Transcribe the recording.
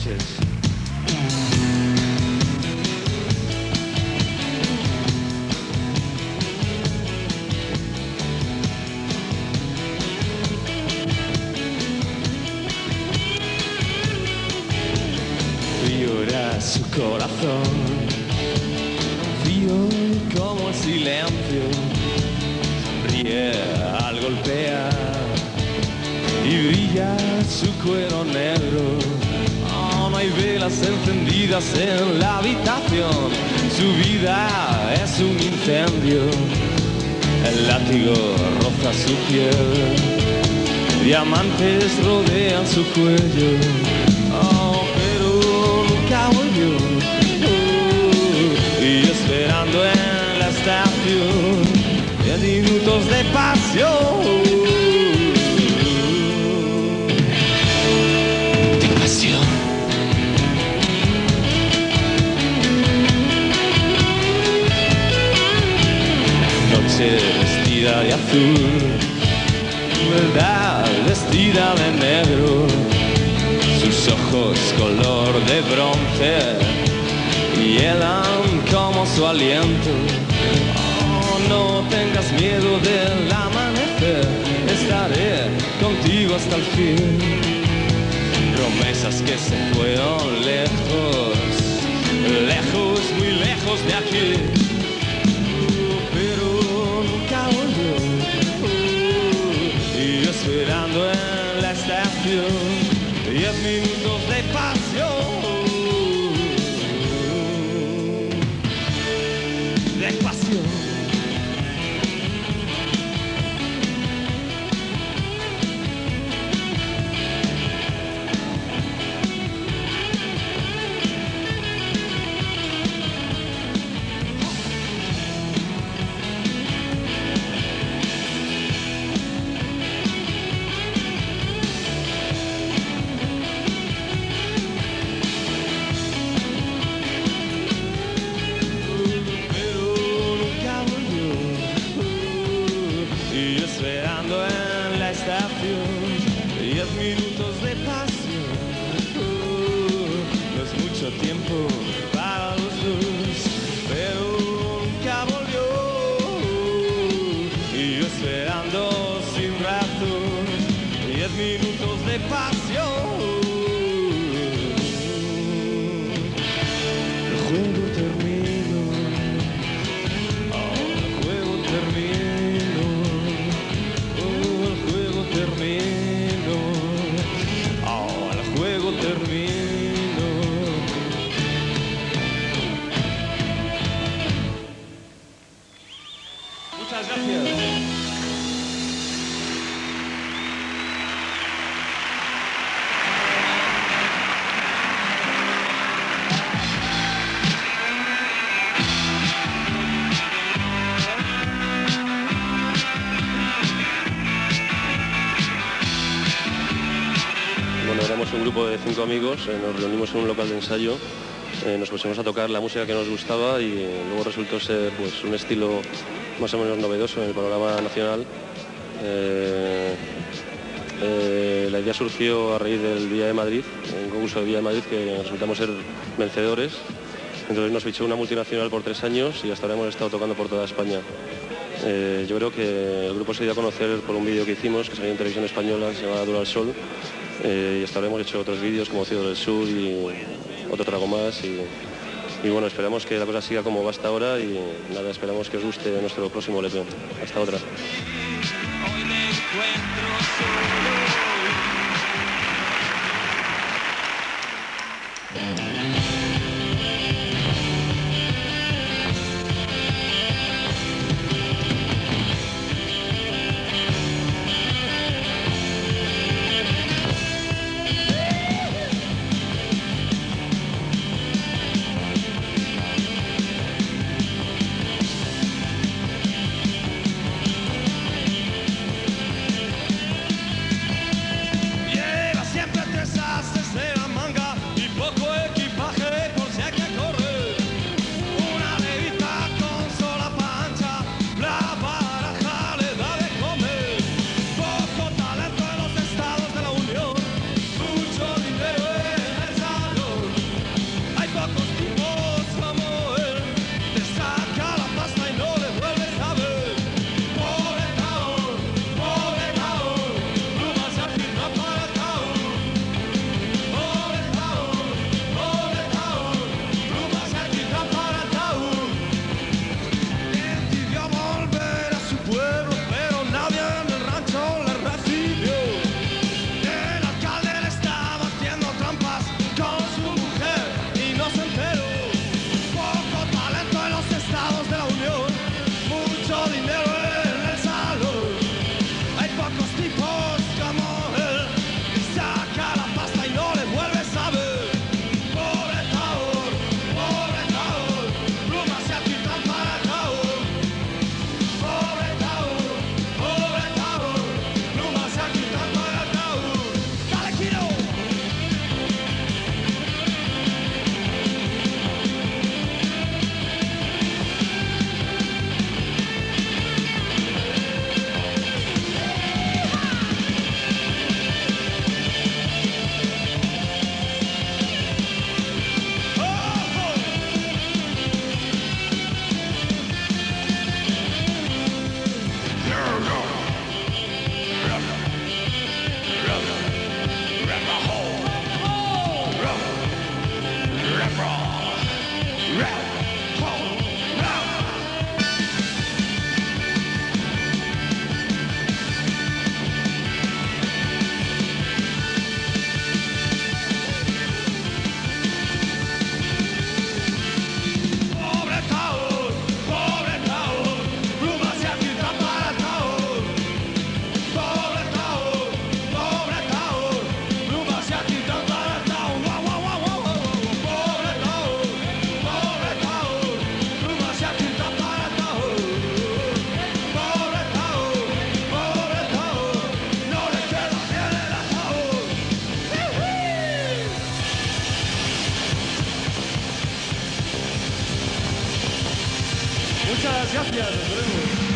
noches. Frío era su corazón, frío como el silencio, ríe al golpear y brilla su cuero negro. Oh, no hay velas encendidas en la habitación, su vida es un incendio, el látigo roza su piel, diamantes rodean su cuello. Oh, pero nunca volvió, y esperando en la estación 10 minutos de pasión. Vestida de azul, verdad vestida de negro, sus ojos color de bronce hielan como su aliento. Oh, no tengas miedo del amanecer, estaré contigo hasta el fin. Promesas que se fueron lejos, lejos, muy lejos de aquí. Esperando en la estación 10 minutos de pasión, de pasión. Esperando en la estación 10 minutos de pasión. No es mucho tiempo para los dos, pero nunca volvió. Y yo esperando sin razón 10 minutos de pasión. El juego terminó, oh, el juego terminó. Muchas gracias. Bueno, éramos un grupo de 5 amigos, nos reunimos en un local de ensayo, nos pusimos a tocar la música que nos gustaba y luego resultó ser pues, un estilo más o menos novedoso en el panorama nacional. La idea surgió a raíz del Villa de Madrid, un concurso de Villa de Madrid que resultamos ser vencedores. Entonces nos fichó una multinacional por 3 años y hasta ahora hemos estado tocando por toda España. Yo creo que el grupo se dio a conocer por un vídeo que hicimos, que salió en televisión española, que se llama Dura el Sol. Y hasta ahora hemos hecho otros vídeos como Ciudad del Sur y otro trago más. Y bueno, esperamos que la cosa siga como va hasta ahora y nada, esperamos que os guste nuestro próximo LP. Hasta otra. Hoy me encuentro solo. Lleva siempre 3 ases en la manga y poco equipo. Muchas gracias, nos vemos.